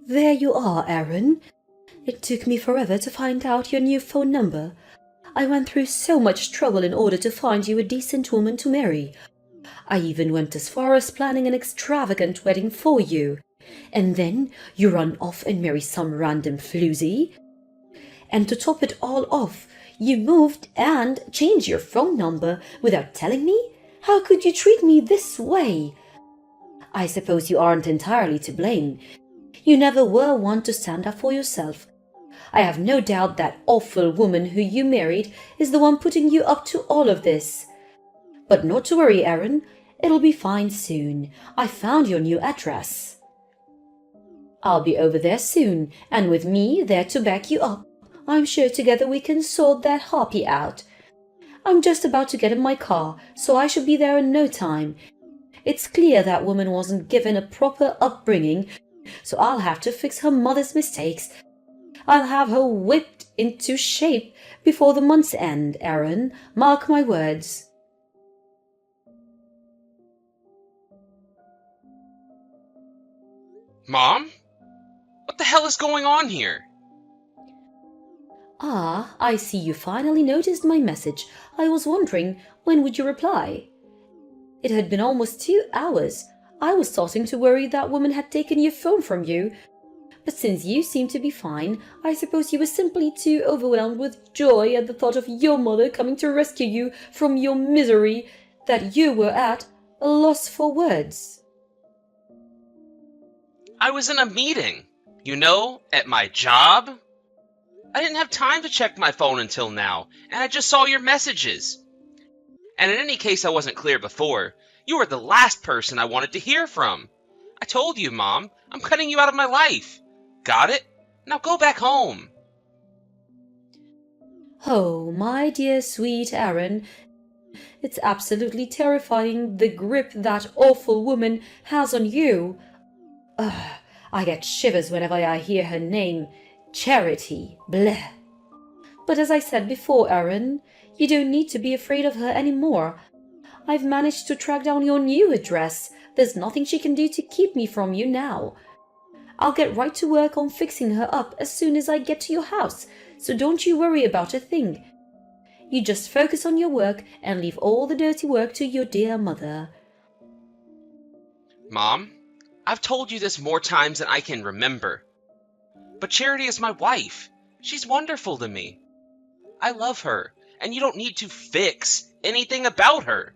There you are, Aaron. It took me forever to find out your new phone number. I went through so much trouble in order to find you a decent woman to marry. I even went as far as planning an extravagant wedding for you. And then you run off and marry some random floozy. And to top it all off, you moved and changed your phone number without telling me? How could you treat me this way? I suppose you aren't entirely to blame. You never were one to stand up for yourself. I have no doubt that awful woman who you married is the one putting you up to all of this. But not to worry, Aaron. It'll be fine soon. I found your new address. I'll be over there soon, and with me there to back you up. I'm sure together we can sort that harpy out. I'm just about to get in my car, so I shall be there in no time. It's clear that woman wasn't given a proper upbringing, so I'll have to fix her mother's mistakes. I'll have her whipped into shape before the month's end, Aaron. Mark my words. Mom? What the hell is going on here? Ah, I see you finally noticed my message. I was wondering, when would you reply? It had been almost 2 hours. I was starting to worry that woman had taken your phone from you. But since you seem to be fine, I suppose you were simply too overwhelmed with joy at the thought of your mother coming to rescue you from your misery that you were at a loss for words. I was in a meeting, at my job. I didn't have time to check my phone until now, and I just saw your messages. And in any case I wasn't clear before, you were the last person I wanted to hear from. I told you, Mom, I'm cutting you out of my life. Got it? Now go back home. Oh, my dear sweet Aaron, it's absolutely terrifying the grip that awful woman has on you. Ugh, I get shivers whenever I hear her name. Charity. Bleh. But as I said before, Aaron, you don't need to be afraid of her anymore. I've managed to track down your new address. There's nothing she can do to keep me from you now. I'll get right to work on fixing her up as soon as I get to your house, so don't you worry about a thing. You just focus on your work and leave all the dirty work to your dear mother. Mom, I've told you this more times than I can remember. But Charity is my wife. She's wonderful to me. I love her, and you don't need to fix anything about her.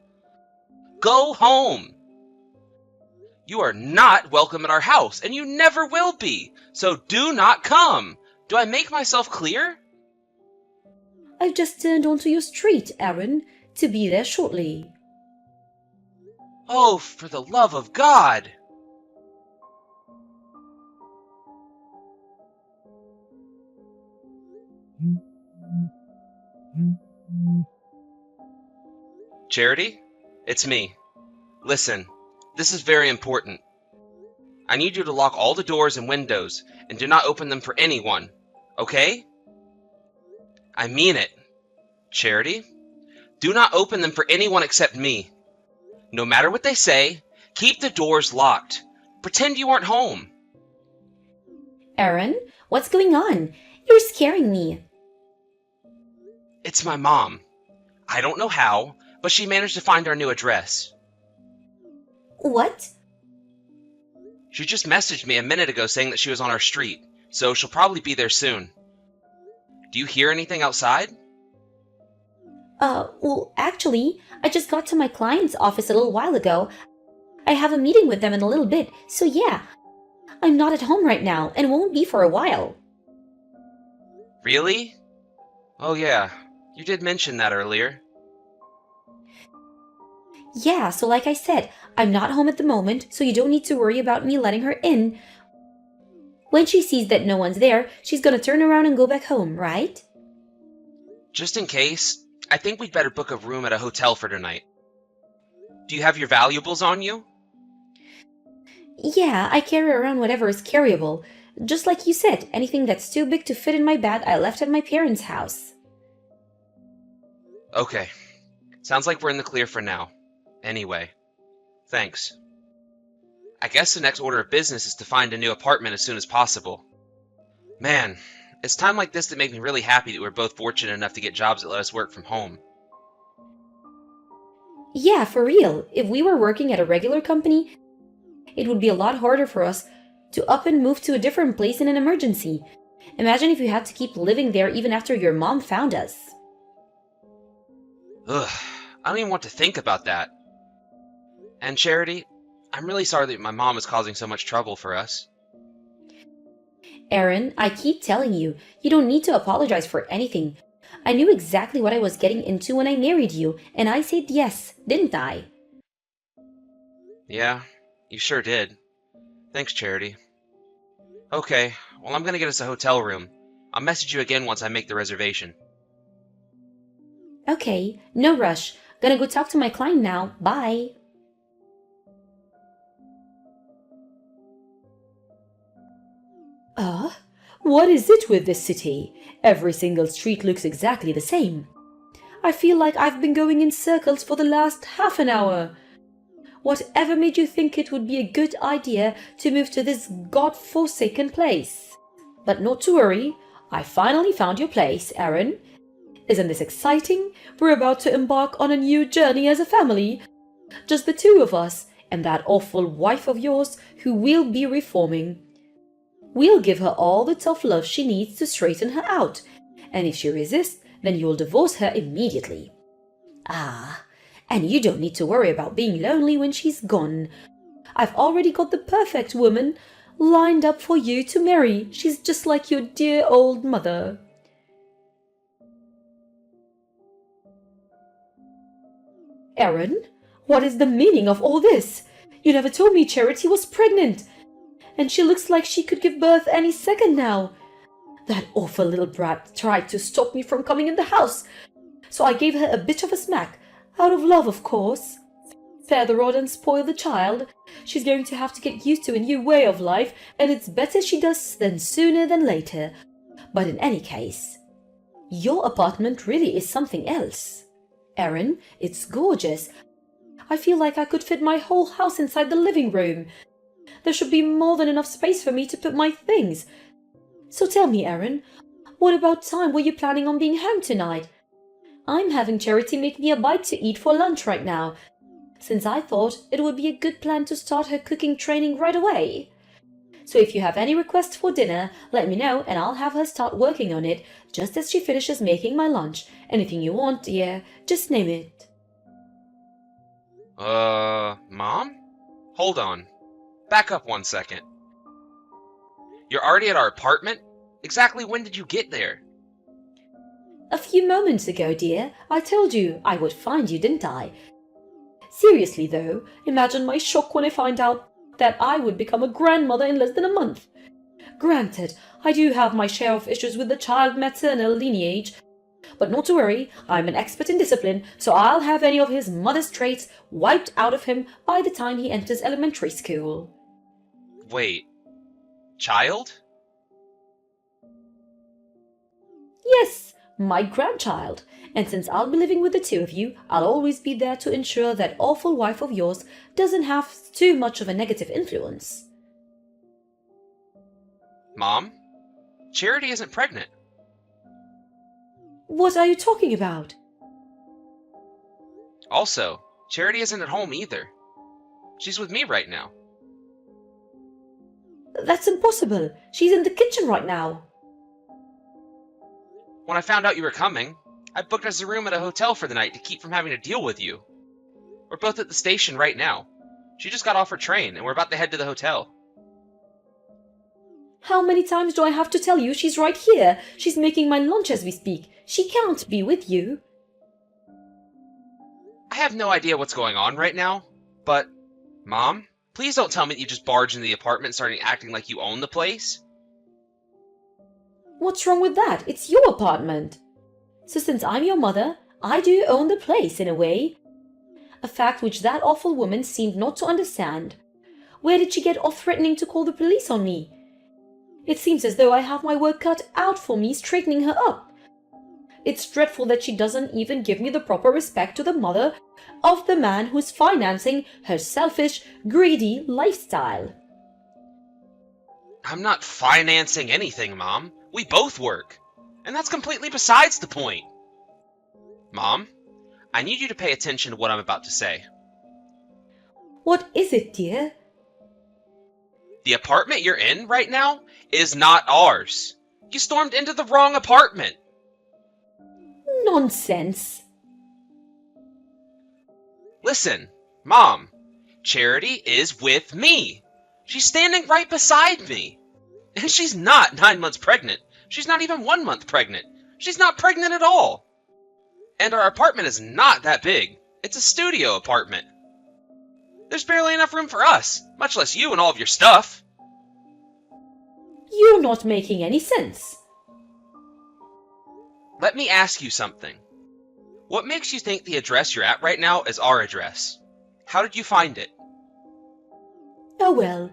Go home. You are not welcome at our house, and you never will be, so do not come. Do I make myself clear? I've just turned onto your street, Aaron, to be there shortly. Oh, for the love of God! Charity, it's me. Listen, this is very important. I need you to lock all the doors and windows and do not open them for anyone, okay? I mean it. Charity, do not open them for anyone except me. No matter what they say, keep the doors locked. Pretend you aren't home. Aaron, what's going on? You're scaring me. It's my mom. I don't know how, but she managed to find our new address. What? She just messaged me a minute ago saying that she was on our street, so she'll probably be there soon. Do you hear anything outside? Well, actually, I just got to my client's office a little while ago. I have a meeting with them in a little bit, so yeah. I'm not at home right now, and won't be for a while. Really? Oh yeah, you did mention that earlier. Yeah, so like I said, I'm not home at the moment, so you don't need to worry about me letting her in. When she sees that no one's there, she's gonna turn around and go back home, right? Just in case, I think we'd better book a room at a hotel for tonight. Do you have your valuables on you? Yeah, I carry around whatever is carryable. Just like you said, anything that's too big to fit in my bag I left at my parents' house. Okay. Sounds like we're in the clear for now. Anyway, thanks. I guess the next order of business is to find a new apartment as soon as possible. Man, it's time like this that make me really happy that we're both fortunate enough to get jobs that let us work from home. Yeah, for real. If we were working at a regular company, it would be a lot harder for us to up and move to a different place in an emergency. Imagine if you had to keep living there even after your mom found us. Ugh, I don't even want to think about that. And Charity, I'm really sorry that my mom is causing so much trouble for us. Aaron, I keep telling you, you don't need to apologize for anything. I knew exactly what I was getting into when I married you, and I said yes, didn't I? Yeah, you sure did. Thanks, Charity. Okay, well, I'm gonna get us a hotel room. I'll message you again once I make the reservation. Okay, no rush. Gonna go talk to my client now. Bye. What is it with this city? Every single street looks exactly the same. I feel like I've been going in circles for the last half an hour. Whatever made you think it would be a good idea to move to this god-forsaken place? But not to worry, I finally found your place, Aaron. Isn't this exciting? We're about to embark on a new journey as a family. Just the two of us and that awful wife of yours who will be reforming. We'll give her all the tough love she needs to straighten her out, and if she resists, then you'll divorce her immediately. Ah, and you don't need to worry about being lonely when she's gone. I've already got the perfect woman lined up for you to marry. She's just like your dear old mother. Aaron, what is the meaning of all this? You never told me Charity was pregnant. And she looks like she could give birth any second now. That awful little brat tried to stop me from coming in the house, so I gave her a bit of a smack, out of love, of course. Spare the rod and spoil the child. She's going to have to get used to a new way of life, and it's better she does than sooner than later. But in any case, your apartment really is something else. Aaron, it's gorgeous. I feel like I could fit my whole house inside the living room. There should be more than enough space for me to put my things. So tell me, Aaron, what about time were you planning on being home tonight? I'm having Charity make me a bite to eat for lunch right now, since I thought it would be a good plan to start her cooking training right away. So if you have any requests for dinner, let me know and I'll have her start working on it just as she finishes making my lunch. Anything you want, dear, just name it. Mom? Hold on. Back up 1 second. You're already at our apartment? Exactly when did you get there? A few moments ago, dear. I told you I would find you, didn't I? Seriously, though, imagine my shock when I find out that I would become a grandmother in less than a month. Granted, I do have my share of issues with the child maternal lineage, but not to worry, I'm an expert in discipline, so I'll have any of his mother's traits wiped out of him by the time he enters elementary school. Wait. Child? Yes, my grandchild. And since I'll be living with the two of you, I'll always be there to ensure that awful wife of yours doesn't have too much of a negative influence. Mom? Charity isn't pregnant. What are you talking about? Also, Charity isn't at home either. She's with me right now. That's impossible. She's in the kitchen right now. When I found out you were coming, I booked us a room at a hotel for the night to keep from having to deal with you. We're both at the station right now. She just got off her train, and we're about to head to the hotel. How many times do I have to tell you she's right here? She's making my lunch as we speak. She can't be with you. I have no idea what's going on right now, but... Mom, please don't tell me that you just barged into the apartment and started acting like you own the place. What's wrong with that? It's your apartment. So since I'm your mother, I do own the place in a way. A fact which that awful woman seemed not to understand. Where did she get off threatening to call the police on me? It seems as though I have my work cut out for me straightening her up. It's dreadful that she doesn't even give me the proper respect to the mother of the man who's financing her selfish, greedy lifestyle. I'm not financing anything, Mom. We both work. And that's completely besides the point. Mom, I need you to pay attention to what I'm about to say. What is it, dear? The apartment you're in right now is not ours. You stormed into the wrong apartment. Nonsense. Listen, Mom, Charity is with me. She's standing right beside me. And she's not 9 months pregnant. She's not even 1 month pregnant. She's not pregnant at all. And our apartment is not that big. It's a studio apartment. There's barely enough room for us, much less you and all of your stuff. You're not making any sense. Let me ask you something. What makes you think the address you're at right now is our address? How did you find it? Oh well,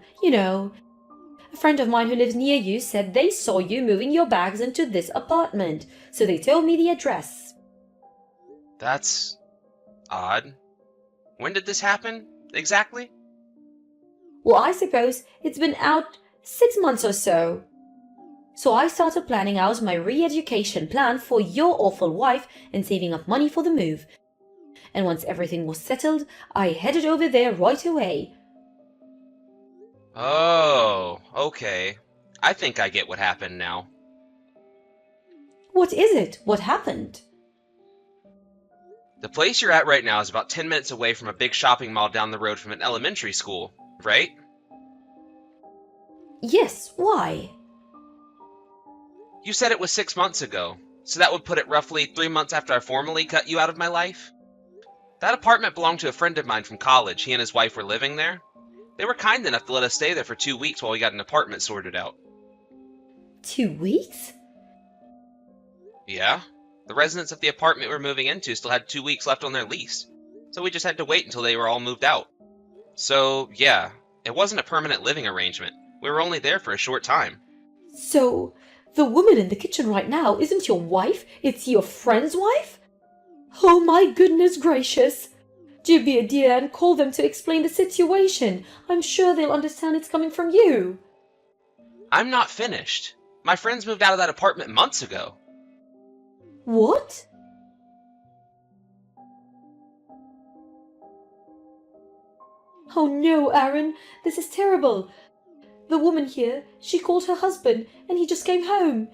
a friend of mine who lives near you said they saw you moving your bags into this apartment, so they told me the address. That's odd. When did this happen, exactly? Well, I suppose it's been out 6 months or so. So I started planning out my re-education plan for your awful wife and saving up money for the move. And once everything was settled, I headed over there right away. Oh, okay. I think I get what happened now. What is it? What happened? The place you're at right now is about 10 minutes away from a big shopping mall down the road from an elementary school, right? Yes, why? You said it was 6 months ago, so that would put it roughly 3 months after I formally cut you out of my life. That apartment belonged to a friend of mine from college. He and his wife were living there. They were kind enough to let us stay there for 2 weeks while we got an apartment sorted out. 2 weeks? Yeah. The residents of the apartment we were moving into still had 2 weeks left on their lease, so we just had to wait until they were all moved out. So, yeah, it wasn't a permanent living arrangement. We were only there for a short time. So, the woman in the kitchen right now isn't your wife, it's your friend's wife? Oh my goodness gracious! Do be a dear and call them to explain the situation. I'm sure they'll understand it's coming from you. I'm not finished. My friends moved out of that apartment months ago. What? Oh no, Aaron, this is terrible. The woman here, she called her husband, and he just came home.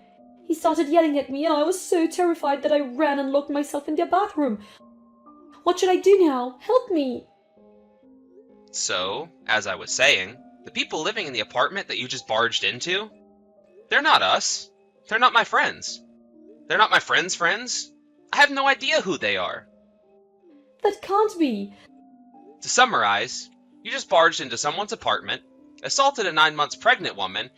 He started yelling at me, and I was so terrified that I ran and locked myself in their bathroom. What should I do now? Help me! So, as I was saying, the people living in the apartment that you just barged into, they're not us. They're not my friends. They're not my friends' friends. I have no idea who they are. That can't be. To summarize, you just barged into someone's apartment, assaulted a 9 months pregnant woman,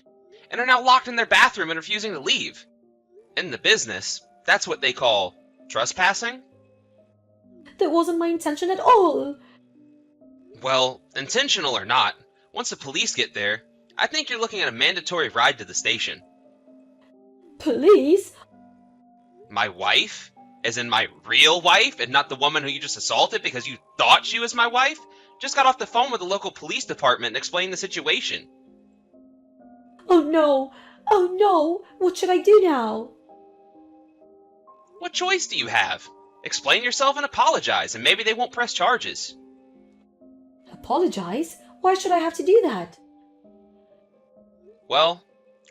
and are now locked in their bathroom and refusing to leave. In the business, that's what they call trespassing. That wasn't my intention at all. Well, intentional or not, once the police get there, I think you're looking at a mandatory ride to the station. Police? My wife? As in my real wife, and not the woman who you just assaulted because you thought she was my wife? Just got off the phone with the local police department and explained the situation. Oh no! Oh no! What should I do now? What choice do you have? Explain yourself and apologize, and maybe they won't press charges. Apologize? Why should I have to do that? Well,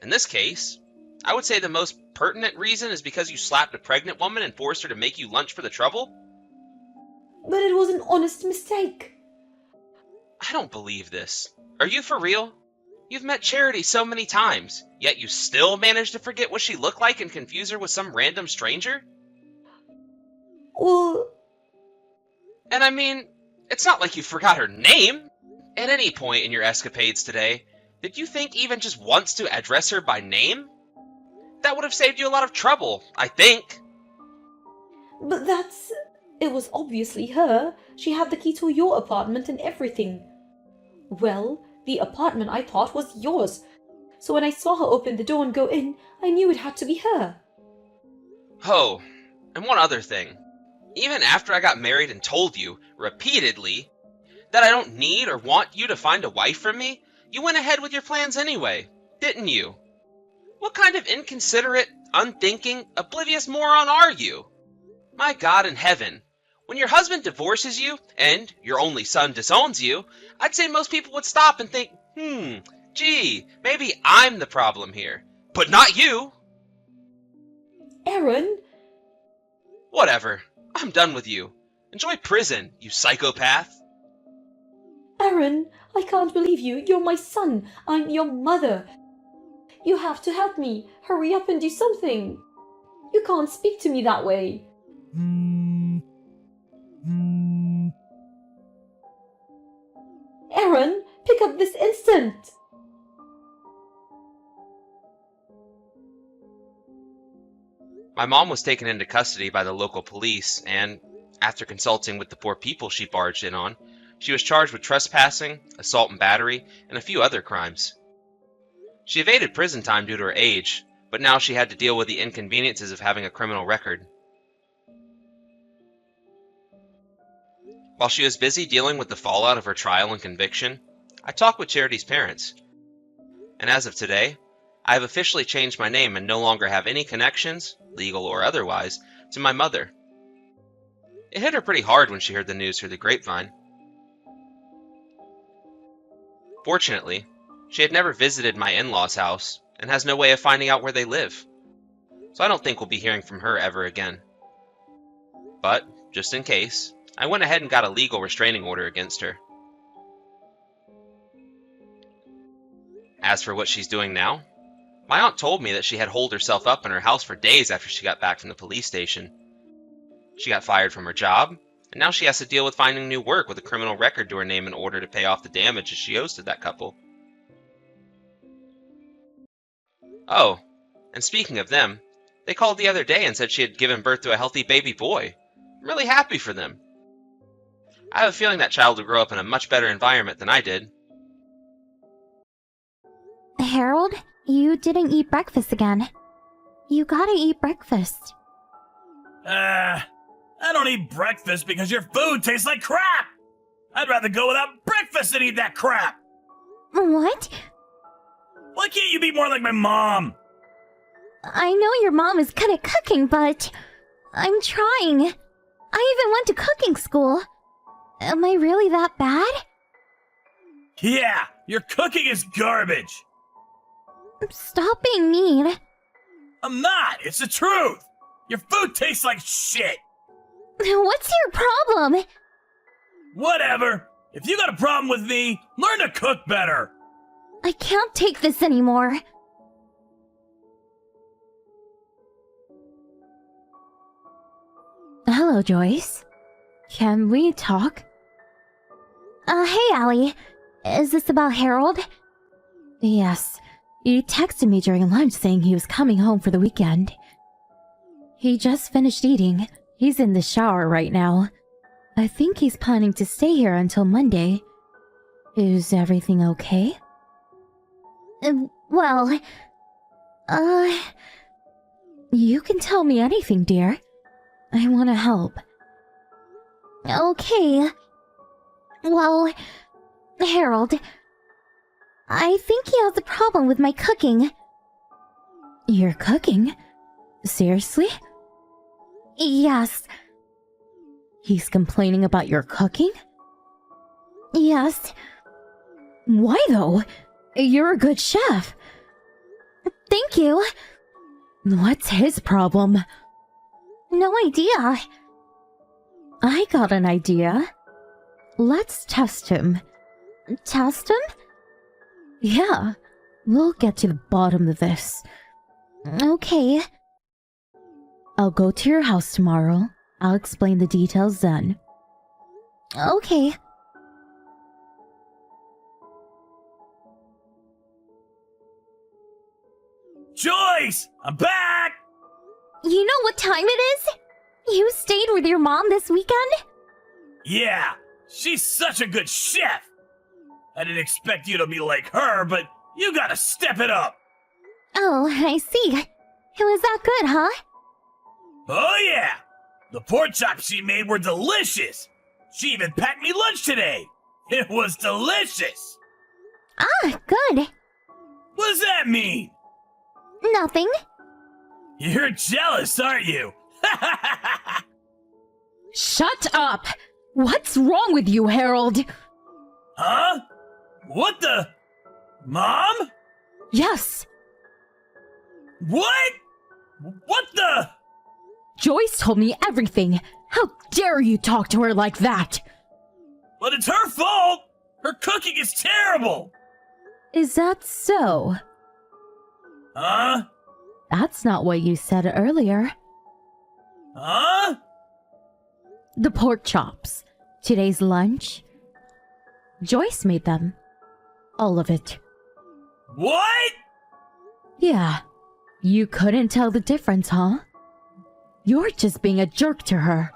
in this case, I would say the most pertinent reason is because you slapped a pregnant woman and forced her to make you lunch for the trouble? But it was an honest mistake. I don't believe this. Are you for real? You've met Charity so many times, yet you still managed to forget what she looked like and confuse her with some random stranger? Well... And I mean, it's not like you forgot her name. At any point in your escapades today, did you think even just once to address her by name? That would have saved you a lot of trouble, I think. But that's... It was obviously her. She had the key to your apartment and everything. Well, the apartment I thought was yours. So when I saw her open the door and go in, I knew it had to be her. Oh, And one other thing. Even after I got married and told you, repeatedly, that I don't need or want you to find a wife for me, you went ahead with your plans anyway, didn't you? What kind of inconsiderate, unthinking, oblivious moron are you? My God in heaven, when your husband divorces you, and your only son disowns you, I'd say most people would stop and think, gee, maybe I'm the problem here. But not you! Aaron? Whatever. I'm done with you. Enjoy prison, you psychopath. Aaron, I can't believe you. You're my son. I'm your mother. You have to help me. Hurry up and do something. You can't speak to me that way. Aaron, pick up this instant. My mom was taken into custody by the local police, and, after consulting with the poor people she barged in on, she was charged with trespassing, assault and battery, and a few other crimes. She evaded prison time due to her age, but now she had to deal with the inconveniences of having a criminal record. While she was busy dealing with the fallout of her trial and conviction, I talked with Charity's parents. And as of today, I have officially changed my name and no longer have any connections, legal or otherwise, to my mother. It hit her pretty hard when she heard the news through the grapevine. Fortunately, she had never visited my in-laws' house and has no way of finding out where they live, so I don't think we'll be hearing from her ever again. But, just in case, I went ahead and got a legal restraining order against her. As for what she's doing now, my aunt told me that she had holed herself up in her house for days after she got back from the police station. She got fired from her job, and now she has to deal with finding new work with a criminal record to her name in order to pay off the damages she owes to that couple. Oh, and speaking of them, they called the other day and said she had given birth to a healthy baby boy. I'm really happy for them. I have a feeling that child will grow up in a much better environment than I did. Harold, you didn't eat breakfast again. You gotta eat breakfast. I don't eat breakfast because your food tastes like crap! I'd rather go without breakfast than eat that crap! What? Why can't you be more like my mom? I know your mom is good at cooking, but I'm trying. I even went to cooking school. Am I really that bad? Yeah, your cooking is garbage! Stop being mean. I'm not! It's the truth! Your food tastes like shit! What's your problem? Whatever! If you got a problem with me, learn to cook better! I can't take this anymore. Hello, Joyce. Can we talk? Hey, Allie. Is this about Harold? Yes. He texted me during lunch saying he was coming home for the weekend. He just finished eating. He's in the shower right now. I think he's planning to stay here until Monday. Is everything okay? Well, you can tell me anything, dear. I want to help. Okay. Well, Harold, I think he has a problem with my cooking. Your cooking? Seriously? Yes. He's complaining about your cooking? Yes. Why though? You're a good chef. Thank you. What's his problem? No idea. I got an idea. Let's test him. Test him? Yeah. We'll get to the bottom of this. Okay. I'll go to your house tomorrow. I'll explain the details then. Okay. Joyce! I'm back! You know what time it is? You stayed with your mom this weekend? Yeah, she's such a good chef! I didn't expect you to be like her, but you gotta step it up! Oh, I see. It was that good, huh? Oh yeah! The pork chops she made were delicious! She even packed me lunch today! It was delicious! Ah, good. What does that mean? Nothing. You're jealous, aren't you? Shut up! What's wrong with you, Harold? Huh? What the? Mom? Yes, What? What the? Joyce told me everything. How dare you talk to her like that? But it's her fault! Her cooking is terrible! Is that so? Huh? That's not what you said earlier. Huh? The pork chops. Today's lunch. Joyce made them. All of it. What? Yeah. You couldn't tell the difference, huh? You're just being a jerk to her.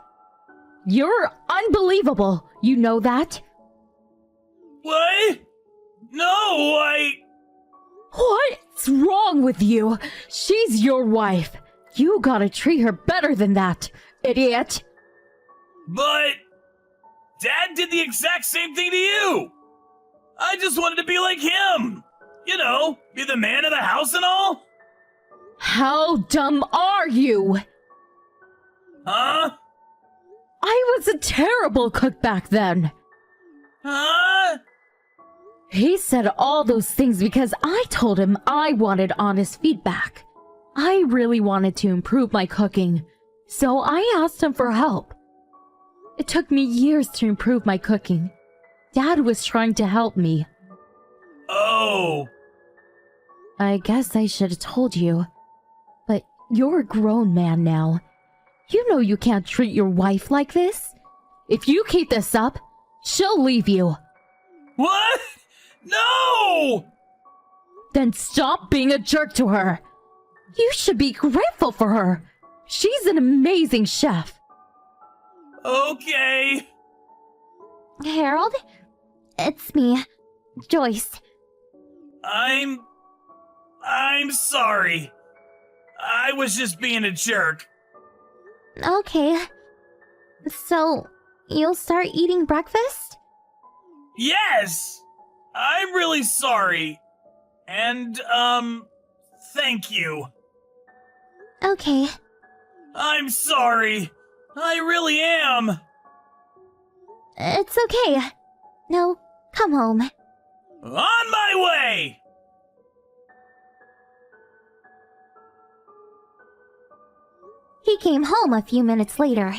You're unbelievable. You know that? What? No, What's wrong with you? She's your wife. You gotta treat her better than that, idiot. But Dad did the exact same thing to you! I just wanted to be like him! You know, be the man of the house and all? How dumb are you? Huh? I was a terrible cook back then. Huh? He said all those things because I told him I wanted honest feedback. I really wanted to improve my cooking, so I asked him for help. It took me years to improve my cooking. Dad was trying to help me. Oh. I guess I should have told you. But you're a grown man now. You know you can't treat your wife like this. If you keep this up, she'll leave you. What? No! Then stop being a jerk to her. You should be grateful for her. She's an amazing chef. Okay. Harold? It's me, Joyce. I'm sorry. I was just being a jerk. Okay. So, you'll start eating breakfast? Yes! I'm really sorry. And, thank you. Okay. I'm sorry. I really am. It's okay. Now, come home. On my way! He came home a few minutes later.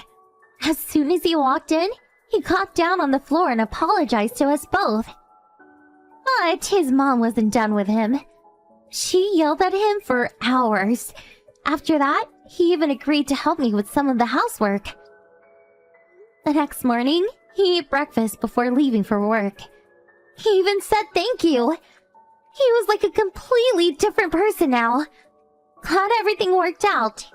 As soon as he walked in, he got down on the floor and apologized to us both. But his mom wasn't done with him. She yelled at him for hours. After that, he even agreed to help me with some of the housework. The next morning, he ate breakfast before leaving for work. He even said thank you. He was like a completely different person now. Glad everything worked out.